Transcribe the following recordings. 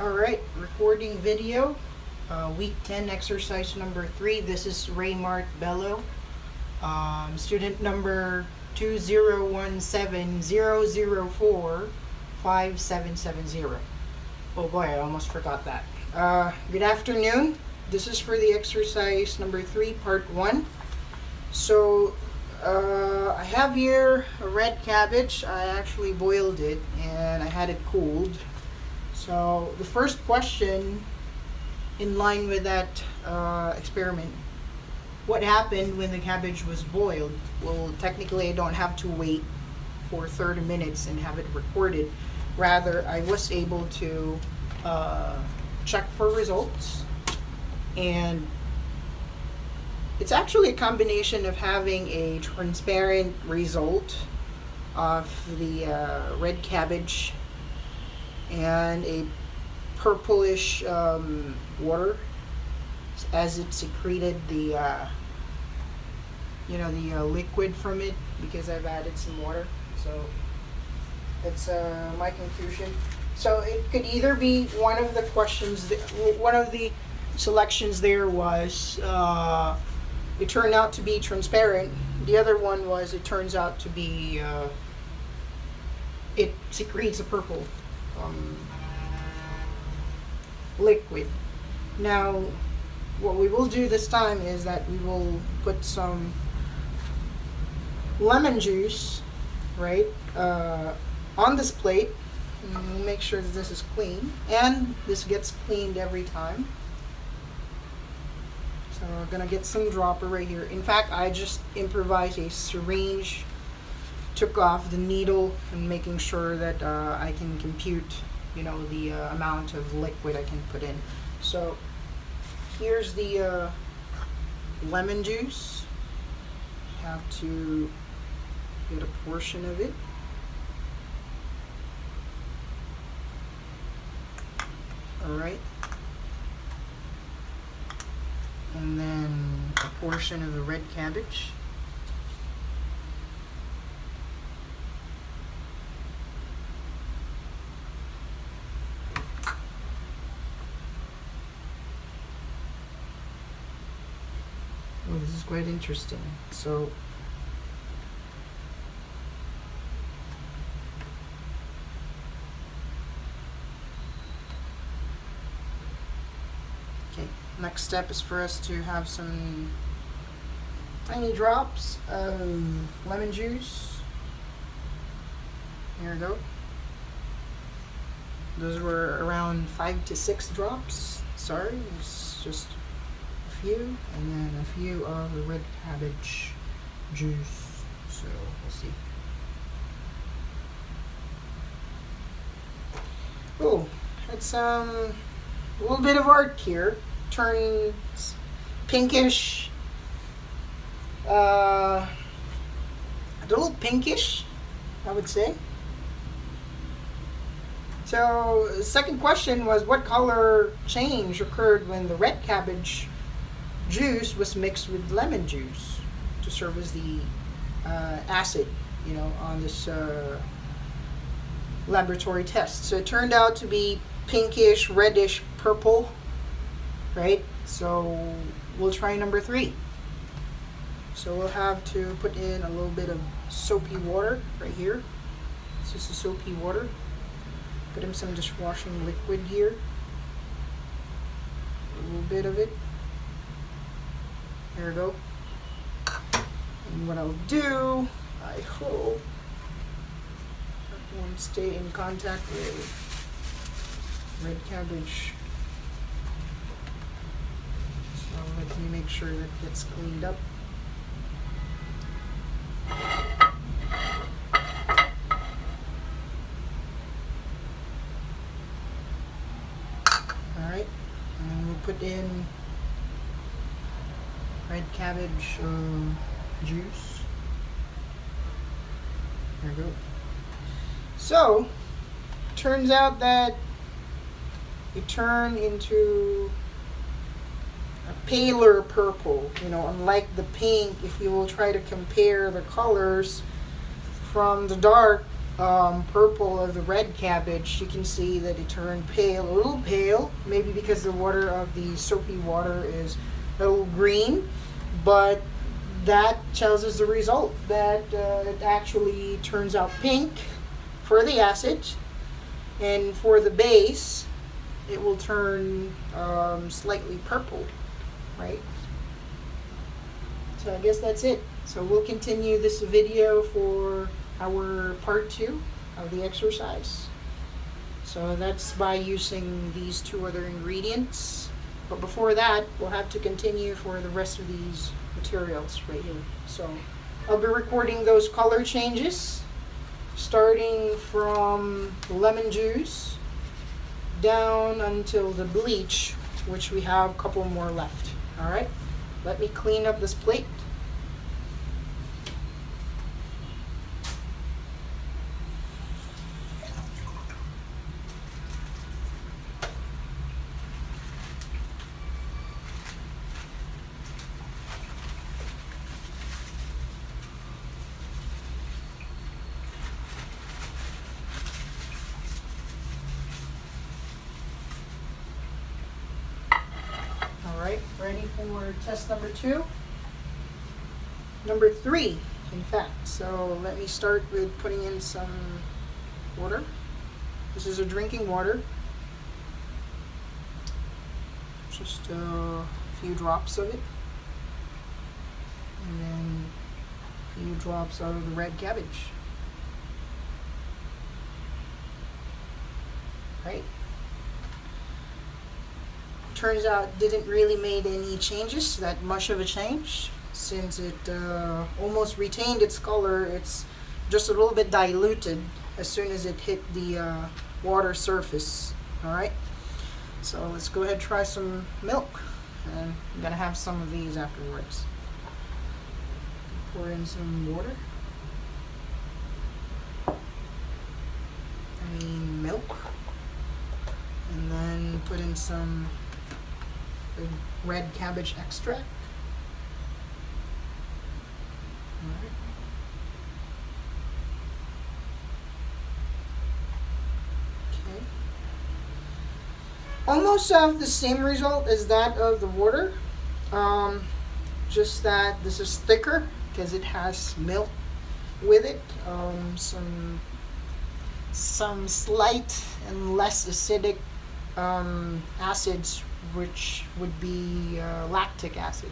Alright, recording video. Week 10, exercise number 3. This is Raymart Bello. Student number 20170045770. Oh boy, I almost forgot that. Good afternoon. This is for the exercise number 3, part 1. So, I have here a red cabbage. I actually boiled it and I had it cooled. So the first question in line with that experiment, what happened when the cabbage was boiled? Well, technically I don't have to wait for 30 minutes and have it recorded. Rather, I was able to check for results, and it's actually a combination of having a transparent result of the red cabbage and a purplish water as it secreted the liquid from it, because I've added some water. So that's my conclusion. So it could either be one of the questions, one of the selections there was it turned out to be transparent. The other one was it turns out to be it secretes a purple liquid. Now, what we will do this time is that we will put some lemon juice, right, on this plate. And we'll make sure that this is clean, and this gets cleaned every time. So we're gonna get some dropper right here. In fact, I just improvised a syringe, took off the needle, and making sure that I can compute, the amount of liquid I can put in. So here's the lemon juice. Have to get a portion of it. All right. And then a portion of the red cabbage. Oh, this is quite interesting. So okay, next step is for us to have some tiny drops of lemon juice. Here we go. Those were around 5 to 6 drops. Sorry, it's just a few, and then a few of the red cabbage juice. So we'll see. Oh, it's a little bit of art here. Turns pinkish, a little pinkish, I would say. So the second question was, what color change occurred when the red cabbage juice was mixed with lemon juice to serve as the acid, on this laboratory test? So it turned out to be pinkish, reddish, purple, right? So we'll try number 3. So we'll have to put in a little bit of soapy water right here. This is the soapy water. Put in some dishwashing liquid here. A little bit of it. There we go. And what I'll do, I hope that won't stay in contact with red cabbage. So let me make sure that gets cleaned up. Alright, and we'll put in red cabbage juice. There we go. So, turns out that it turned into a paler purple, unlike the pink. If you will try to compare the colors from the dark purple of the red cabbage, you can see that it turned pale, a little pale, maybe because the water of the soapy water is a little green, but that tells us the result that it actually turns out pink for the acid, and for the base it will turn slightly purple, right? So I guess that's it. So we'll continue this video for our part 2 of the exercise. So that's by using these 2 other ingredients. But before that, we'll have to continue for the rest of these materials right here. So I'll be recording those color changes, starting from lemon juice down until the bleach, which we have a couple more left. All right, let me clean up this plate. Ready for test number 2? Number 3, in fact. So let me start with putting in some water. This is a drinking water. Just a few drops of it. And then a few drops of the red cabbage. Right? Turns out didn't really made any changes, that much of a change, since it almost retained its color. It's just a little bit diluted as soon as it hit the water surface. All right, so let's go ahead and try some milk, and I'm gonna have some of these afterwards. Pour in some water, milk, and then put in some red cabbage extract. Right. Okay. Almost have the same result as that of the water, just that this is thicker because it has milk with it. Some slight and less acidic acids, which would be lactic acid,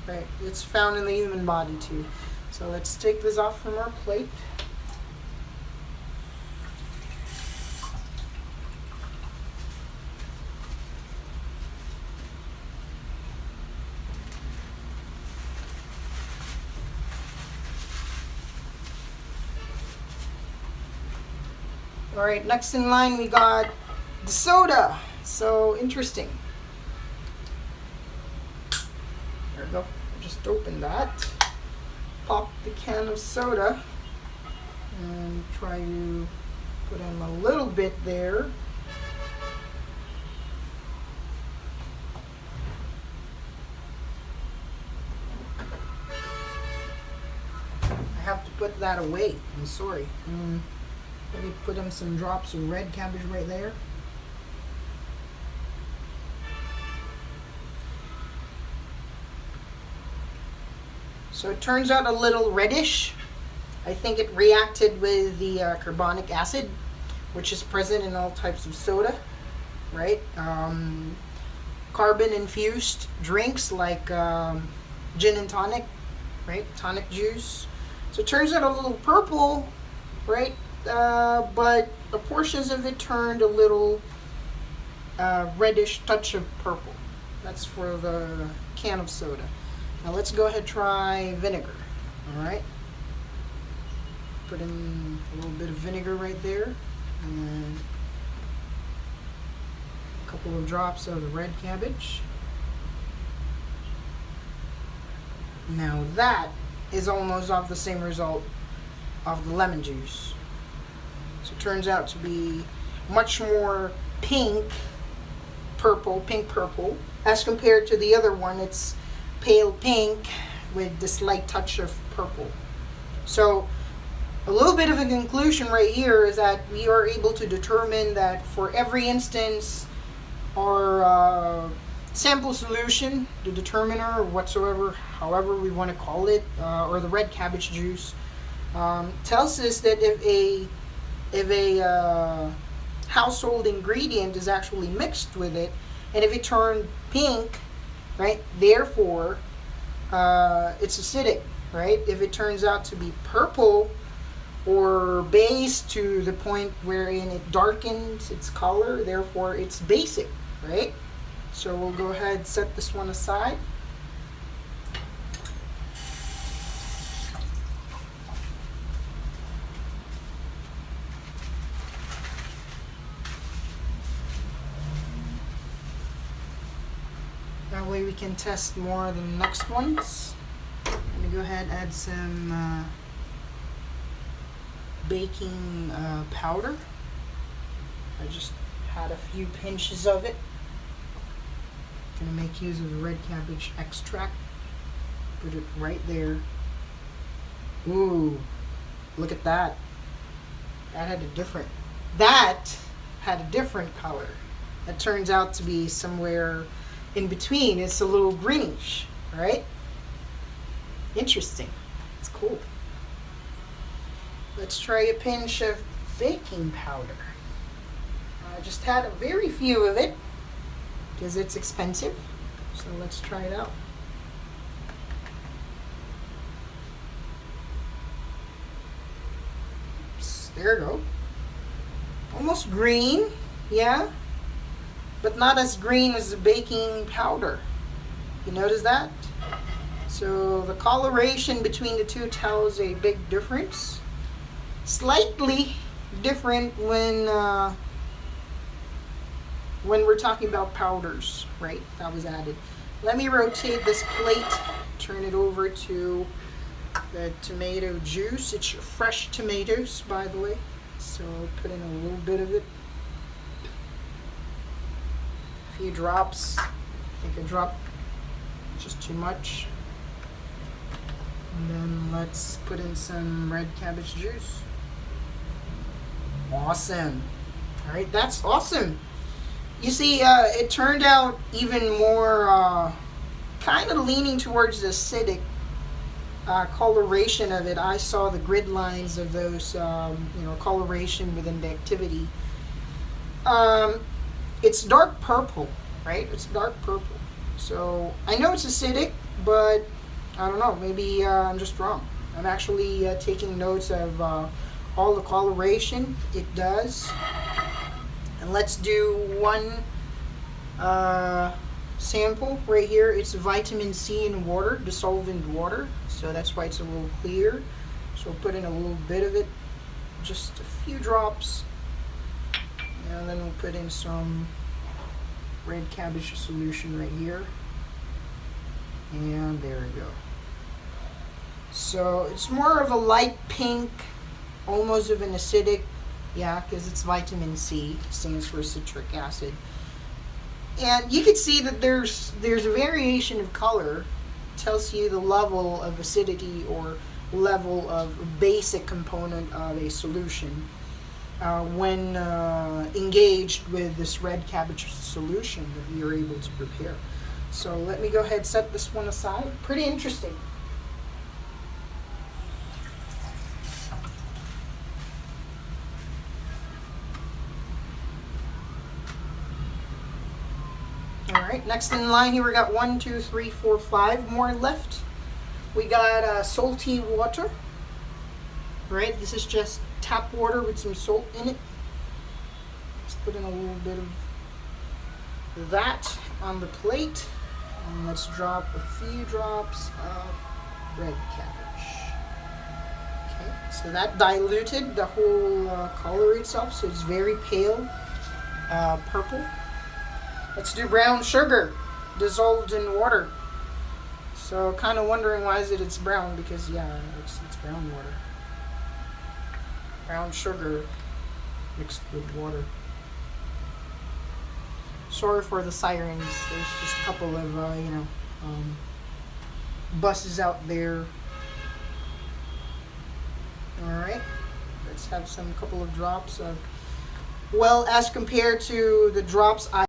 right? It's found in the human body too. So let's take this off from our plate. All right, next in line we got the soda. So interesting. There we go. Just open that. Pop the can of soda and try to put in a little bit there. I have to put that away. I'm sorry. Let me put in some drops of red cabbage right there. So it turns out a little reddish. I think it reacted with the carbonic acid, which is present in all types of soda, right? Carbon infused drinks like gin and tonic, right? Tonic juice. So it turns out a little purple, right? But the portions of it turned a little reddish touch of purple. That's for the can of soda. Now let's go ahead and try vinegar. All right. Put in a little bit of vinegar right there, and then a couple of drops of the red cabbage. Now that is almost of the same result of the lemon juice. So it turns out to be much more pink purple, as compared to the other one. It's pale pink with this light touch of purple. So a little bit of a conclusion right here is that we are able to determine that for every instance, our sample solution, the determiner, or whatsoever, however we want to call it, or the red cabbage juice, tells us that if a household ingredient is actually mixed with it, and if it turned pink, right, therefore it's acidic, right? If it turns out to be purple or base to the point wherein it darkens its color, therefore it's basic, right? So we'll go ahead and set this one aside. That way we can test more of the next ones. Let me go ahead and add some baking powder. I just had a few pinches of it. Gonna make use of the red cabbage extract. Put it right there. Ooh, look at that. That had a different color. That turns out to be somewhere in between. It's a little greenish, right? Interesting. It's cool. Let's try a pinch of baking powder. I just had a very few of it because it's expensive. So let's try it out. Oops, there we go. Almost green, yeah, but not as green as the baking powder. You notice that? So the coloration between the two tells a big difference. Slightly different when we're talking about powders, right? That was added. Let me rotate this plate, turn it over to the tomato juice. It's fresh tomatoes, by the way. So put in a little bit of it. A few drops. I think a drop is just too much. And then let's put in some red cabbage juice. Awesome. All right, that's awesome. You see, it turned out even more kind of leaning towards the acidic coloration of it. I saw the grid lines of those, coloration within the activity. It's dark purple, right? It's dark purple. So I know it's acidic, but I don't know. Maybe I'm just wrong. I'm actually taking notes of all the coloration it does. And let's do one sample right here. It's vitamin C in water, dissolved in water. So that's why it's a little clear. So we'll put in a little bit of it, just a few drops. And then we'll put in some red cabbage solution right here. And there we go. So it's more of a light pink, almost of an acidic, yeah, because it's vitamin C, stands for citric acid. And you can see that there's a variation of color. It tells you the level of acidity or level of basic component of a solution when engaged with this red cabbage solution that you're able to prepare. So let me go ahead and set this one aside. Pretty interesting. Alright, next in line here we got 1, 2, 3, 4, 5 more left. We got salty water. Right, this is just tap water with some salt in it. Let's put in a little bit of that on the plate. And let's drop a few drops of red cabbage. Okay, so that diluted the whole color itself, so it's very pale purple. Let's do brown sugar dissolved in water. So kind of wondering why is it's brown, because yeah, it's brown water. Brown sugar mixed with water. Sorry for the sirens. There's just a couple of buses out there. All right. Let's have some couple of drops of, well, as compared to the drops I